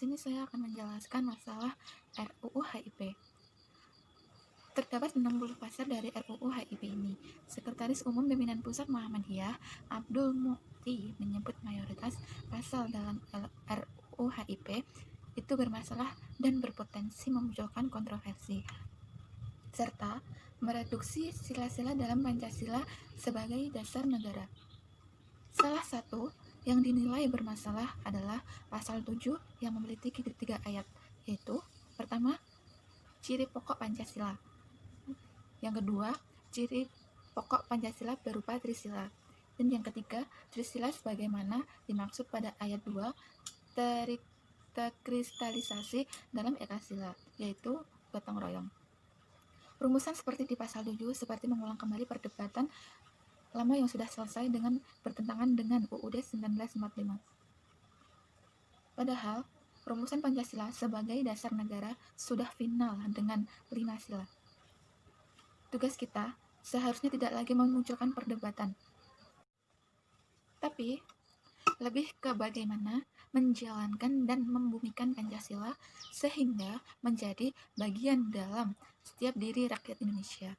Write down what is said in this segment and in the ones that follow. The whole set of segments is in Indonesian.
sini saya akan menjelaskan masalah RUU HIP. Terdapat 60 pasal dari RUU HIP ini. Sekretaris Umum Pimpinan Pusat Muhammadiyah, Abdul Mukti, menyebut mayoritas pasal dalam RUU HIP itu bermasalah dan berpotensi memunculkan kontroversi, serta mereduksi sila-sila dalam Pancasila sebagai dasar negara. Salah satu yang dinilai bermasalah adalah pasal 7 yang memiliki 3 ayat, yaitu pertama, ciri pokok Pancasila. Yang kedua, ciri pokok Pancasila berupa Trisila. Dan yang ketiga, Trisila sebagaimana dimaksud pada ayat 2 terkristalisasi dalam Ekasila, yaitu gotong royong. Rumusan seperti di pasal 7 seperti mengulang kembali perdebatan lama yang sudah selesai dengan bertentangan dengan UUD 1945. Padahal, rumusan Pancasila sebagai dasar negara sudah final dengan 5 sila. Tugas kita seharusnya tidak lagi memunculkan perdebatan, tapi lebih ke bagaimana menjalankan dan membumikan Pancasila sehingga menjadi bagian dalam setiap diri rakyat Indonesia.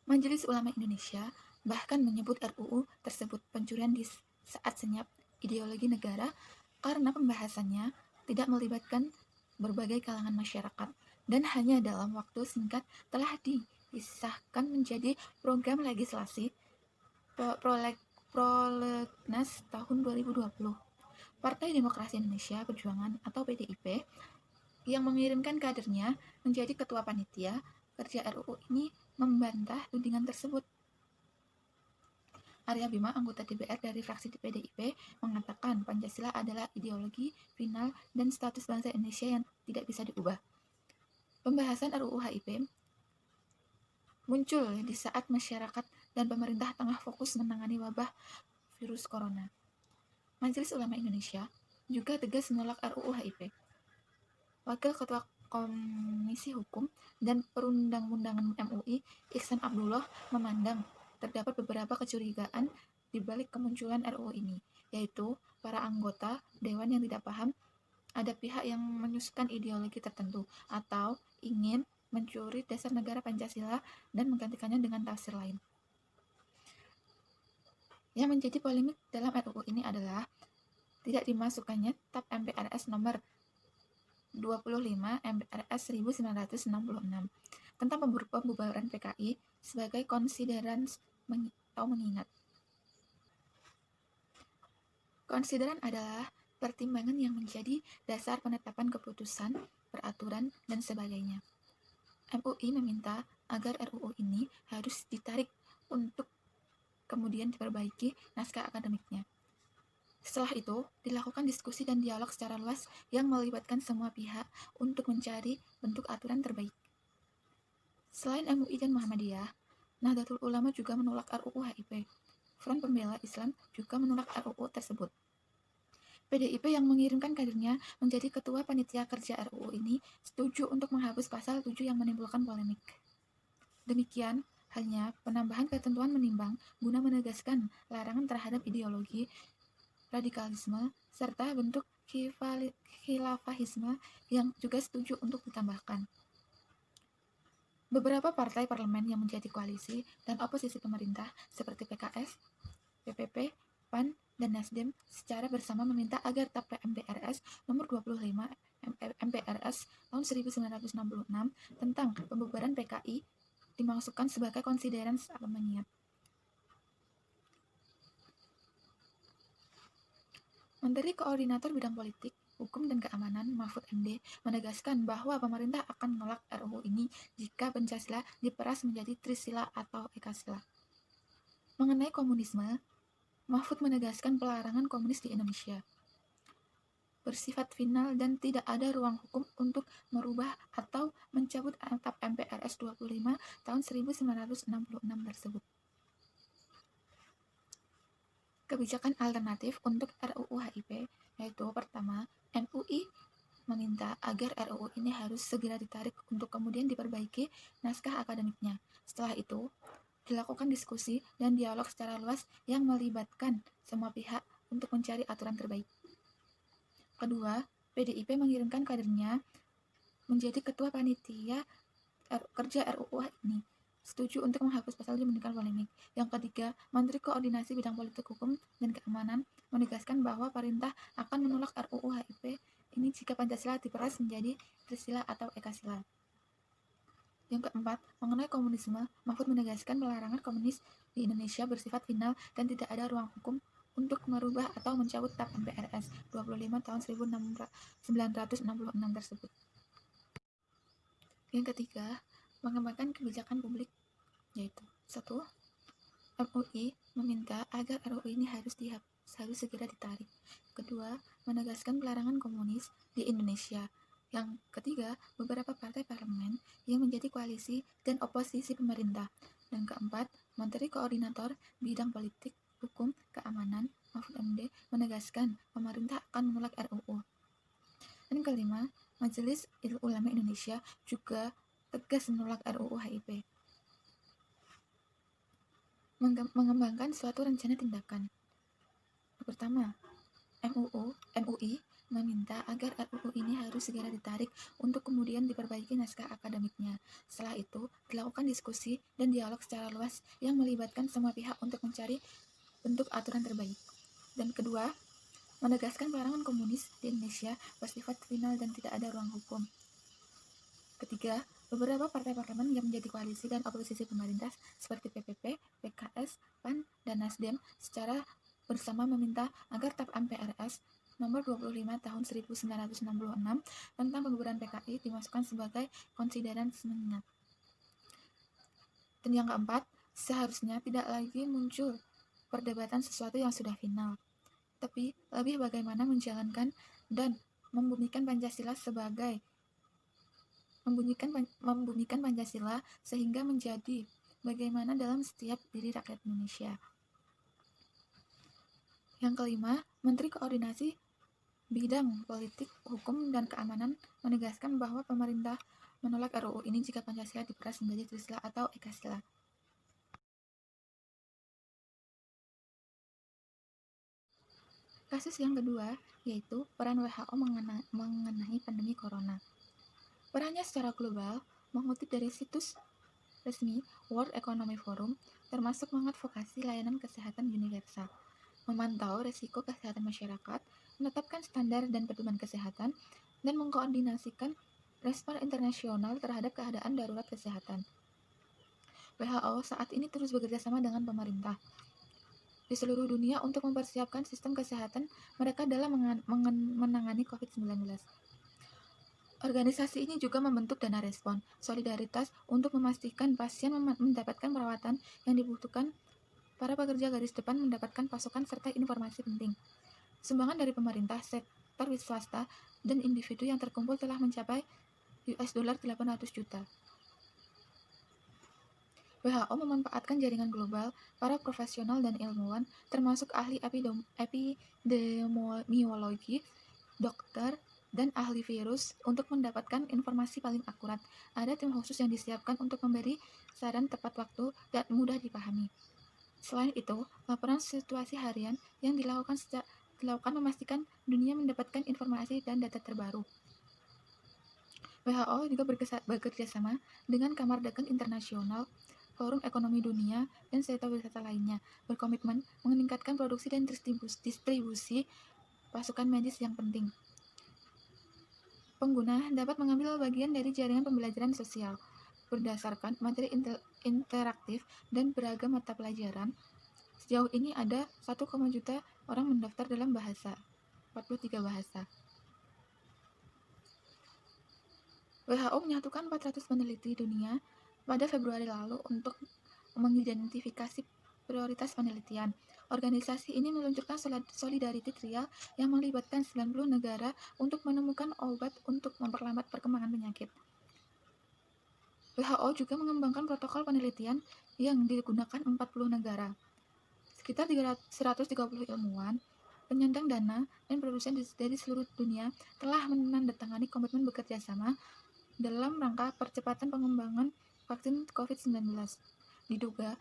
Majelis Ulama Indonesia bahkan menyebut RUU tersebut pencurian di saat senyap ideologi negara karena pembahasannya tidak melibatkan berbagai kalangan masyarakat dan hanya dalam waktu singkat telah disahkan menjadi program legislasi Prolegnas tahun 2020. Partai Demokrasi Indonesia Perjuangan atau PDIP yang mengirimkan kadernya menjadi ketua panitia kerja RUU ini membantah tudingan tersebut. Arya Bima, anggota DPR dari fraksi PDIP, mengatakan Pancasila adalah ideologi final dan status bangsa Indonesia yang tidak bisa diubah. Pembahasan RUU HIP muncul di saat masyarakat dan pemerintah tengah fokus menangani wabah virus corona. Majelis Ulama Indonesia juga tegas menolak RUU HIP. Wakil Ketua Komisi Hukum dan Perundang-undangan MUI, Ihsan Abdullah, memandang terdapat beberapa kecurigaan di balik kemunculan RUU ini, yaitu para anggota Dewan yang tidak paham ada pihak yang menyusukan ideologi tertentu atau ingin mencuri dasar negara Pancasila dan menggantikannya dengan tafsir lain. Yang menjadi polemik dalam RUU ini adalah tidak dimasukkannya TAP MPRS nomor 25 MPRS 1966 tentang pembubaran PKI sebagai konsideran atau mengingat. Konsideran adalah pertimbangan yang menjadi dasar penetapan keputusan, peraturan, dan sebagainya. MUI meminta agar RUU ini harus ditarik untuk kemudian diperbaiki naskah akademiknya. Setelah itu, dilakukan diskusi dan dialog secara luas yang melibatkan semua pihak untuk mencari bentuk aturan terbaik. Selain MUI dan Muhammadiyah, Nahdlatul Ulama juga menolak RUU HIP. Front Pembela Islam juga menolak RUU tersebut. PDIP yang mengirimkan kadernya menjadi ketua panitia kerja RUU ini setuju untuk menghapus pasal 7 yang menimbulkan polemik. Demikian halnya penambahan ketentuan menimbang guna menegaskan larangan terhadap ideologi radikalisme serta bentuk khilafahisme yang juga setuju untuk ditambahkan. Beberapa partai parlemen yang menjadi koalisi dan oposisi pemerintah seperti PKS, PPP, PAN, dan Nasdem secara bersama meminta agar TAP MPRS nomor 25 MPRS tahun 1966 tentang pembubaran PKI dimasukkan sebagai konsideran atau mengingat. Menteri Koordinator Bidang Politik, Hukum dan Keamanan Mahfud MD menegaskan bahwa pemerintah akan menolak RUU ini jika Pancasila diperas menjadi Trisila atau Ekasila. Mengenai komunisme, Mahfud menegaskan pelarangan komunis di Indonesia bersifat final dan tidak ada ruang hukum untuk merubah atau mencabut TAP MPRS 25 tahun 1966 tersebut. Kebijakan alternatif untuk RUU HIP yaitu pertama, MUI meminta agar RUU ini harus segera ditarik untuk kemudian diperbaiki naskah akademiknya. Setelah itu, dilakukan diskusi dan dialog secara luas yang melibatkan semua pihak untuk mencari aturan terbaik. Kedua, PDIP mengirimkan kadernya menjadi ketua panitia kerja RUU ini. Setuju untuk menghapus pasal yang menimbulkan polemik. Yang ketiga, Menteri Koordinasi Bidang Politik Hukum dan Keamanan menegaskan bahwa pemerintah akan menolak RUU HIP ini jika Pancasila diperas menjadi Trisila atau Ekasila. Yang keempat, mengenai komunisme, Mahfud menegaskan pelarangan komunis di Indonesia bersifat final dan tidak ada ruang hukum untuk merubah atau mencabut TAP MPRS 25 tahun 1966 tersebut. Yang ketiga, mengembangkan kebijakan publik, yaitu 1. MUI meminta agar RUU ini harus segera ditarik. Kedua, menegaskan pelarangan komunis di Indonesia. Yang ketiga, beberapa partai parlemen yang menjadi koalisi dan oposisi pemerintah. Dan keempat, Menteri Koordinator Bidang Politik, Hukum, Keamanan, Mahfud MD, menegaskan pemerintah akan menolak RUU. Dan kelima, Majelis Ulama Indonesia juga tegas menolak RUU HIP. Mengembangkan suatu rencana tindakan. Pertama, MUI meminta agar RUU ini harus segera ditarik untuk kemudian diperbaiki naskah akademiknya. Setelah itu, dilakukan diskusi dan dialog secara luas yang melibatkan semua pihak untuk mencari bentuk aturan terbaik. Dan kedua, menegaskan pelarangan komunis di Indonesia bersifat final dan tidak ada ruang hukum. Ketiga, beberapa partai parlemen yang menjadi koalisi dan oposisi pemerintah seperti PPP, PKS, PAN, dan Nasdem secara bersama meminta agar TAP MPRS nomor 25 tahun 1966 tentang pembubaran PKI dimasukkan sebagai konsideran semenjak. Dan yang keempat, seharusnya tidak lagi muncul perdebatan sesuatu yang sudah final, tapi lebih bagaimana menjalankan dan membumikan Pancasila sehingga menjadi bagaimana dalam setiap diri rakyat Indonesia. Yang kelima, Menteri Koordinasi Bidang Politik, Hukum, dan Keamanan menegaskan bahwa pemerintah menolak RUU ini jika Pancasila diperas menjadi Trisila atau Ekasila. Kasus yang kedua yaitu peran WHO mengenai pandemi corona. Perannya secara global, mengutip dari situs resmi World Economic Forum, termasuk mengadvokasi layanan kesehatan universal, memantau risiko kesehatan masyarakat, menetapkan standar dan pedoman kesehatan, dan mengkoordinasikan respon internasional terhadap keadaan darurat kesehatan. WHO saat ini terus bekerja sama dengan pemerintah di seluruh dunia untuk mempersiapkan sistem kesehatan mereka dalam menangani COVID-19. Organisasi ini juga membentuk dana respon, solidaritas untuk memastikan pasien mendapatkan perawatan yang dibutuhkan, para pekerja garis depan mendapatkan pasokan serta informasi penting. Sumbangan dari pemerintah, sektor swasta, dan individu yang terkumpul telah mencapai $800 juta. WHO memanfaatkan jaringan global, para profesional dan ilmuwan, termasuk ahli epidemiologi, dokter, dan ahli virus untuk mendapatkan informasi paling akurat. Ada tim khusus yang disiapkan untuk memberi saran tepat waktu dan mudah dipahami. Selain itu, laporan situasi harian yang dilakukan memastikan dunia mendapatkan informasi dan data terbaru. WHO juga bekerja sama dengan Kamar Dagang Internasional, Forum Ekonomi Dunia, dan sektor wisata lainnya, berkomitmen meningkatkan produksi dan distribusi pasukan medis yang penting. Pengguna dapat mengambil bagian dari jaringan pembelajaran sosial berdasarkan materi interaktif dan beragam mata pelajaran. Sejauh ini ada 1,1 juta orang mendaftar dalam 43 bahasa. WHO menyatukan 400 peneliti dunia pada Februari lalu untuk mengidentifikasi prioritas penelitian. Organisasi ini meluncurkan Solidarity Trial yang melibatkan 90 negara untuk menemukan obat untuk memperlambat perkembangan penyakit. WHO juga mengembangkan protokol penelitian yang digunakan 40 negara. Sekitar 130 ilmuwan, penyandang dana, dan produsen dari seluruh dunia telah menandatangani komitmen bekerja sama dalam rangka percepatan pengembangan vaksin COVID-19. Diduga,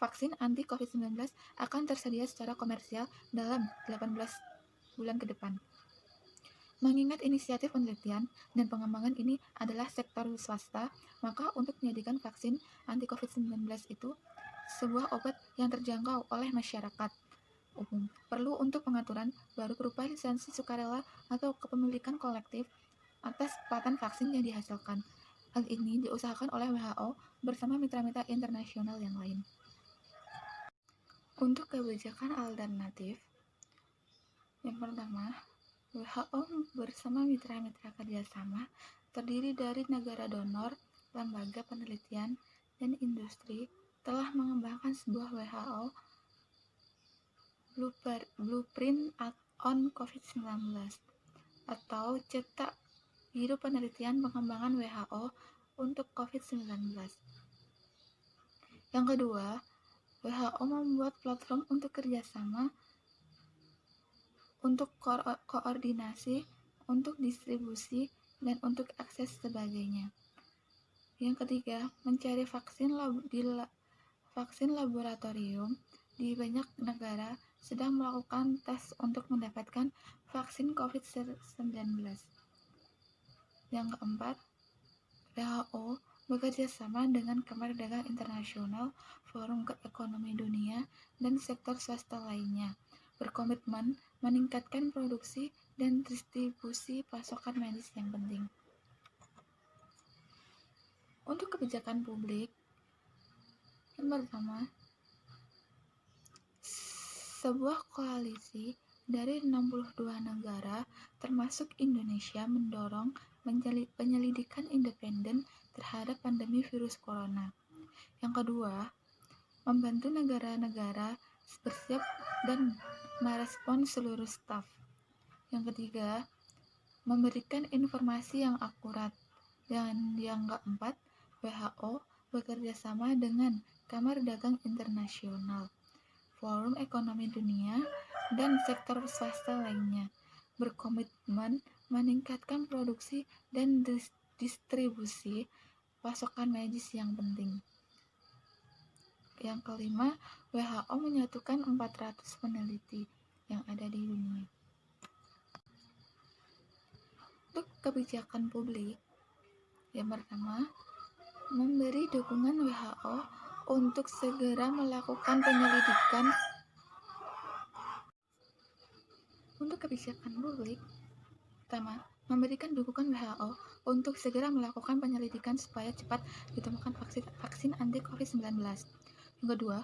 vaksin anti-COVID-19 akan tersedia secara komersial dalam 18 bulan ke depan. Mengingat inisiatif penelitian dan pengembangan ini adalah sektor swasta, maka untuk menyediakan vaksin anti-COVID-19 itu sebuah obat yang terjangkau oleh masyarakat umum perlu untuk pengaturan baru berupa lisensi sukarela atau kepemilikan kolektif atas paten vaksin yang dihasilkan. Hal ini diusahakan oleh WHO bersama mitra-mitra internasional yang lain. Untuk kebijakan alternatif, yang pertama, WHO bersama mitra-mitra kerjasama terdiri dari negara donor, lembaga penelitian, dan industri telah mengembangkan sebuah WHO Blueprint on COVID-19 atau cetak biru penelitian pengembangan WHO untuk COVID-19. Yang kedua, WHO membuat platform untuk kerjasama, untuk koordinasi, untuk distribusi, dan untuk akses sebagainya. Yang ketiga, mencari vaksin laboratorium di banyak negara sedang melakukan tes untuk mendapatkan vaksin COVID-19. Yang keempat, WHO bekerja sama dengan Kamar Dagang Internasional, Forum Ekonomi Dunia, dan sektor swasta lainnya, berkomitmen meningkatkan produksi dan distribusi pasokan medis yang penting. Untuk kebijakan publik, yang pertama, sebuah koalisi dari 62 negara, termasuk Indonesia, mendorong penyelidikan independen terhadap pandemi virus corona. Yang kedua, membantu negara-negara bersiap dan merespon seluruh staf. Yang ketiga, memberikan informasi yang akurat. Dan yang keempat, WHO bekerja sama dengan Kamar Dagang Internasional, Forum Ekonomi Dunia, dan sektor swasta lainnya, berkomitmen meningkatkan produksi dan distribusi pasokan medis yang penting. Yang kelima, WHO menyatukan 400 peneliti yang ada di dunia. Untuk kebijakan publik, yang pertama, memberi dukungan WHO untuk segera melakukan penyelidikan. Untuk kebijakan publik, pertama, memberikan dukungan WHO untuk segera melakukan penyelidikan supaya cepat ditemukan vaksin anti COVID-19. Yang kedua,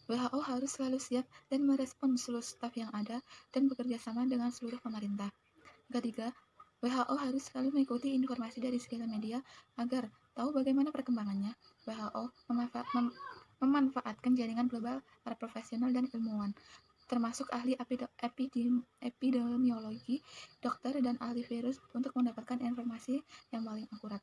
WHO harus selalu siap dan merespon seluruh staf yang ada dan bekerja sama dengan seluruh pemerintah. Ketiga, WHO harus selalu mengikuti informasi dari segala media agar tahu bagaimana perkembangannya. WHO memanfaatkan jaringan global para profesional dan ilmuwan, termasuk ahli epidemiologi, dokter, dan ahli virus untuk mendapatkan informasi yang paling akurat.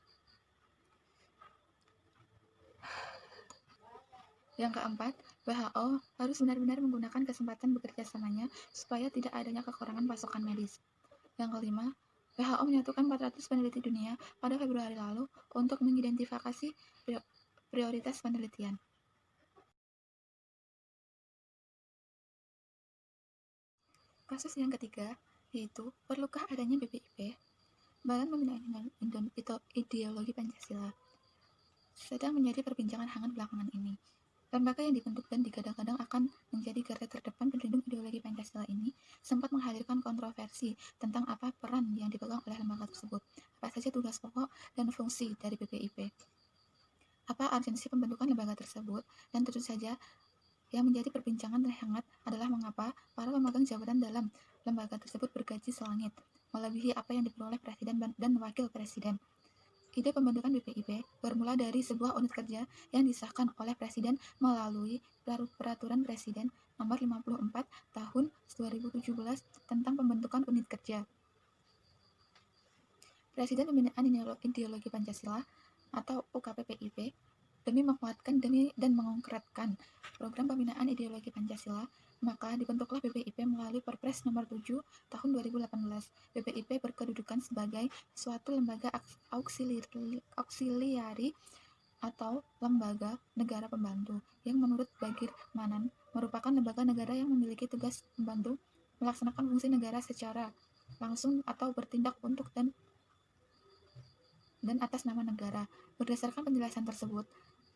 Yang keempat, WHO harus benar-benar menggunakan kesempatan bekerja samanya supaya tidak adanya kekurangan pasokan medis. Yang kelima, WHO menyatukan 400 peneliti dunia pada Februari lalu untuk mengidentifikasi prioritas penelitian. Kasus yang ketiga, yaitu perlukah adanya BPIP, Badan Pembinaan Ideologi Pancasila, sedang menjadi perbincangan hangat belakangan ini. Lembaga yang dibentuk dan digadang-gadang akan menjadi garda terdepan pelindung ideologi Pancasila ini sempat menghadirkan kontroversi tentang apa peran yang dipegang oleh lembaga tersebut, apa saja tugas pokok dan fungsi dari BPIP, apa urgensi pembentukan lembaga tersebut, dan tentu saja yang menjadi perbincangan hangat adalah mengapa para pemegang jabatan dalam lembaga tersebut bergaji selangit, melebihi apa yang diperoleh presiden dan wakil presiden. Ide pembentukan BPIP bermula dari sebuah unit kerja yang disahkan oleh Presiden melalui Peraturan Presiden Nomor 54 Tahun 2017 tentang pembentukan unit kerja. Presiden Pembinaan Ideologi Pancasila atau UKPPIP demi menguatkan dan mengkonkretkan program pembinaan ideologi Pancasila, maka dibentuklah BPIP melalui Perpres Nomor 7 Tahun 2018. BPIP berkedudukan sebagai suatu lembaga auksiliari atau lembaga negara pembantu yang menurut Bagir Manan merupakan lembaga negara yang memiliki tugas membantu melaksanakan fungsi negara secara langsung atau bertindak untuk dan atas nama negara. Berdasarkan penjelasan tersebut,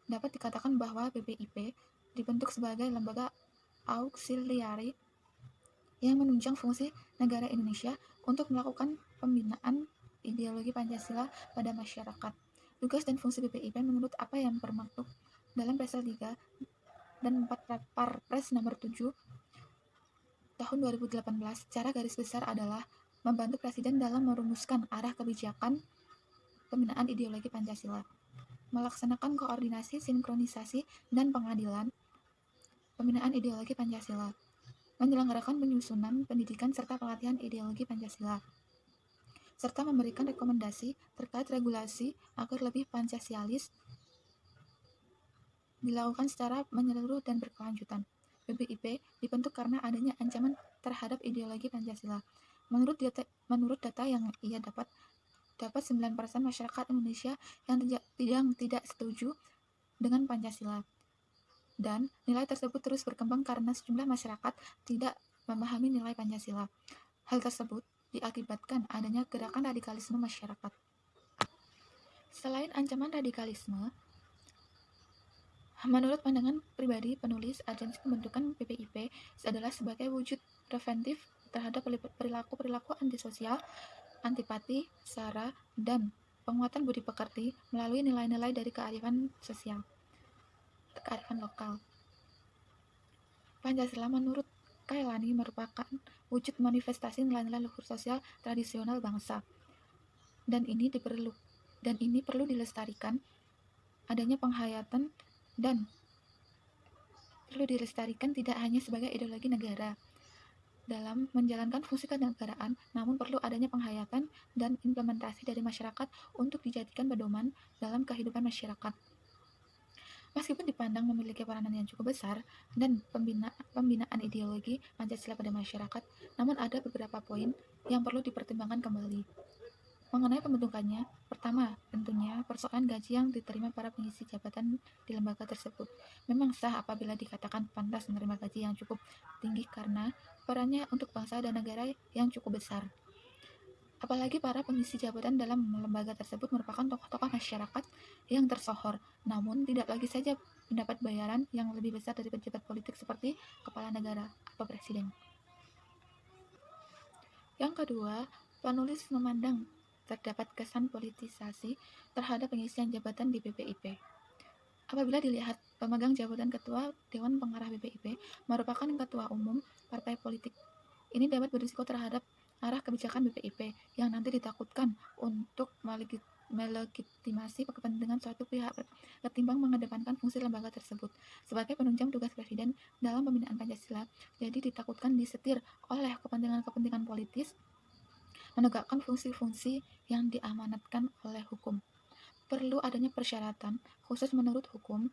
dapat dikatakan bahwa BPIP dibentuk sebagai lembaga auxiliary yang menunjang fungsi negara Indonesia untuk melakukan pembinaan ideologi Pancasila pada masyarakat. Tugas dan fungsi BPIP menurut apa yang bermaksud dalam Pasal 3 dan 4 Perpres nomor 7 tahun 2018 secara garis besar adalah membantu Presiden dalam merumuskan arah kebijakan pembinaan ideologi Pancasila, melaksanakan koordinasi, sinkronisasi, dan pengadilan pembinaan ideologi Pancasila, menyelenggarakan penyusunan pendidikan serta pelatihan ideologi Pancasila, serta memberikan rekomendasi terkait regulasi agar lebih Pancasialis dilakukan secara menyeluruh dan berkelanjutan. BPIP dibentuk karena adanya ancaman terhadap ideologi Pancasila. Menurut data yang ia dapat 9% masyarakat Indonesia yang tidak setuju dengan Pancasila. Dan nilai tersebut terus berkembang karena sejumlah masyarakat tidak memahami nilai Pancasila. Hal tersebut diakibatkan adanya gerakan radikalisme masyarakat. Selain ancaman radikalisme, menurut pandangan pribadi penulis, urgensi pembentukan BPIP adalah sebagai wujud preventif terhadap perilaku-perilaku antisosial, antipati, sara, dan penguatan budi pekerti melalui nilai-nilai dari kearifan lokal. Pancasila menurut Kailani merupakan wujud manifestasi nilai-nilai luhur sosial tradisional bangsa. Dan ini perlu dilestarikan adanya penghayatan dan perlu dilestarikan tidak hanya sebagai ideologi negara dalam menjalankan fungsi kenegaraan, namun perlu adanya penghayatan dan implementasi dari masyarakat untuk dijadikan pedoman dalam kehidupan masyarakat. Meskipun dipandang memiliki peranan yang cukup besar dan pembinaan ideologi Pancasila pada masyarakat, namun ada beberapa poin yang perlu dipertimbangkan kembali. Mengenai pembentukannya, pertama, tentunya persoalan gaji yang diterima para pengisi jabatan di lembaga tersebut memang sah apabila dikatakan pantas menerima gaji yang cukup tinggi karena perannya untuk bangsa dan negara yang cukup besar. Apalagi para pengisi jabatan dalam lembaga tersebut merupakan tokoh-tokoh masyarakat yang tersohor, namun tidak lagi saja mendapat bayaran yang lebih besar dari pejabat politik seperti kepala negara atau presiden. Yang kedua, penulis memandang terdapat kesan politisasi terhadap pengisian jabatan di BPIP. Apabila dilihat pemegang jabatan Ketua Dewan Pengarah BPIP merupakan Ketua Umum Partai Politik, ini dapat berisiko terhadap arah kebijakan BPIP yang nanti ditakutkan untuk melegitimasi kepentingan suatu pihak ketimbang mengedepankan fungsi lembaga tersebut sebagai penunjang tugas Presiden dalam pembinaan Pancasila, jadi ditakutkan disetir oleh kepentingan-kepentingan politis menegakkan fungsi-fungsi yang diamanatkan oleh hukum. Perlu adanya persyaratan, khusus menurut hukum,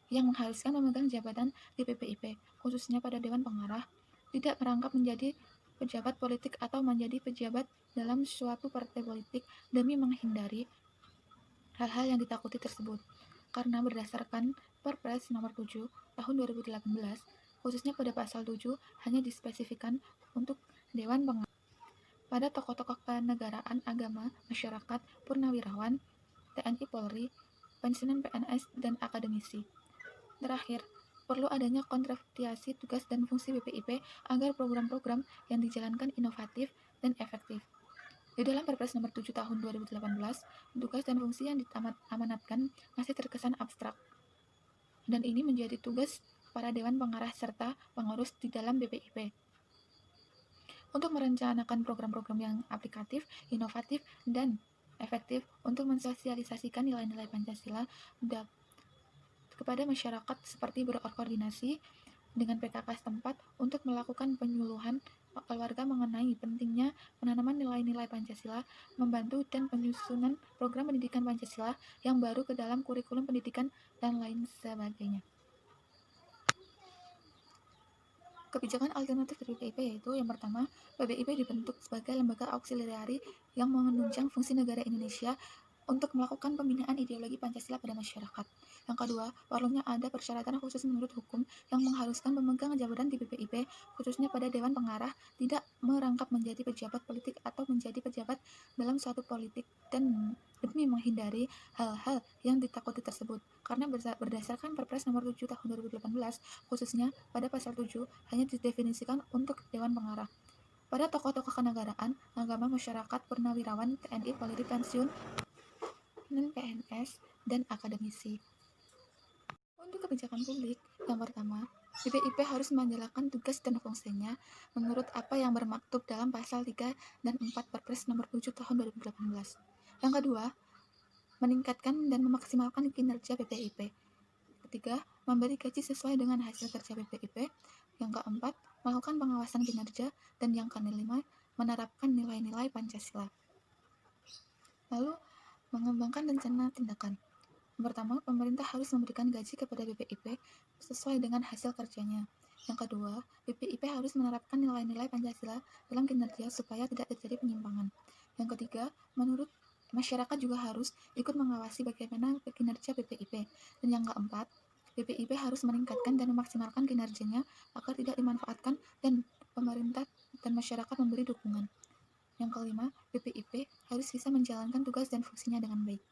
yang mengharuskan pemegang jabatan di BPIP, khususnya pada Dewan Pengarah, tidak merangkap menjadi pejabat politik atau menjadi pejabat dalam suatu partai politik demi menghindari hal-hal yang ditakuti tersebut. Karena berdasarkan Perpres nomor 7 tahun 2018, khususnya pada pasal 7 hanya dispesifikan untuk Dewan Pengarah pada tokoh-tokoh kenegaraan, agama, masyarakat, purnawirawan, TNI Polri, pensiunan PNS, dan akademisi. Terakhir, perlu adanya kontraftiasi tugas dan fungsi BPIP agar program-program yang dijalankan inovatif dan efektif. Di dalam Perpres nomor 7 tahun 2018, tugas dan fungsi yang diamanatkan masih terkesan abstrak. Dan ini menjadi tugas para Dewan Pengarah serta pengurus di dalam BPIP. Untuk merencanakan program-program yang aplikatif, inovatif, dan efektif untuk mensosialisasikan nilai-nilai Pancasila kepada masyarakat seperti berkoordinasi dengan PKK setempat untuk melakukan penyuluhan keluarga mengenai pentingnya penanaman nilai-nilai Pancasila, membantu dan penyusunan program pendidikan Pancasila yang baru ke dalam kurikulum pendidikan, dan lain sebagainya. Kebijakan alternatif dari BPIP yaitu yang pertama, BPIP dibentuk sebagai lembaga auxiliary yang menunjang fungsi negara Indonesia untuk melakukan pembinaan ideologi Pancasila pada masyarakat. Yang kedua, perlunya ada persyaratan khusus menurut hukum yang mengharuskan pemegang jabatan di BPIP, khususnya pada Dewan Pengarah, tidak merangkap menjadi pejabat politik atau menjadi pejabat dalam suatu politik dan demi menghindari hal-hal yang ditakuti tersebut. Karena berdasarkan Perpres nomor 7 tahun 2018, khususnya pada pasal 7 hanya didefinisikan untuk Dewan Pengarah. Pada tokoh-tokoh kenegaraan, agama, masyarakat, purnawirawan, TNI, Polri, pensiun, non-PNS, dan akademisi. Untuk kebijakan publik, yang pertama, BPIP harus menjalankan tugas dan fungsinya menurut apa yang bermaktub dalam pasal 3 dan 4 Perpres nomor 7 tahun 2018. Yang kedua, meningkatkan dan memaksimalkan kinerja BPIP. Ketiga, memberi gaji sesuai dengan hasil kerja BPIP. Yang keempat, melakukan pengawasan kinerja. Dan yang kelima, menerapkan nilai-nilai Pancasila. Lalu, mengembangkan rencana tindakan. Yang pertama, pemerintah harus memberikan gaji kepada BPIP sesuai dengan hasil kerjanya. Yang kedua, BPIP harus menerapkan nilai-nilai Pancasila dalam kinerja supaya tidak terjadi penyimpangan. Yang ketiga, menurut masyarakat juga harus ikut mengawasi bagaimana kinerja BPIP. Dan yang keempat, BPIP harus meningkatkan dan memaksimalkan kinerjanya agar tidak dimanfaatkan dan pemerintah dan masyarakat memberi dukungan. Yang kelima, BPIP harus bisa menjalankan tugas dan fungsinya dengan baik.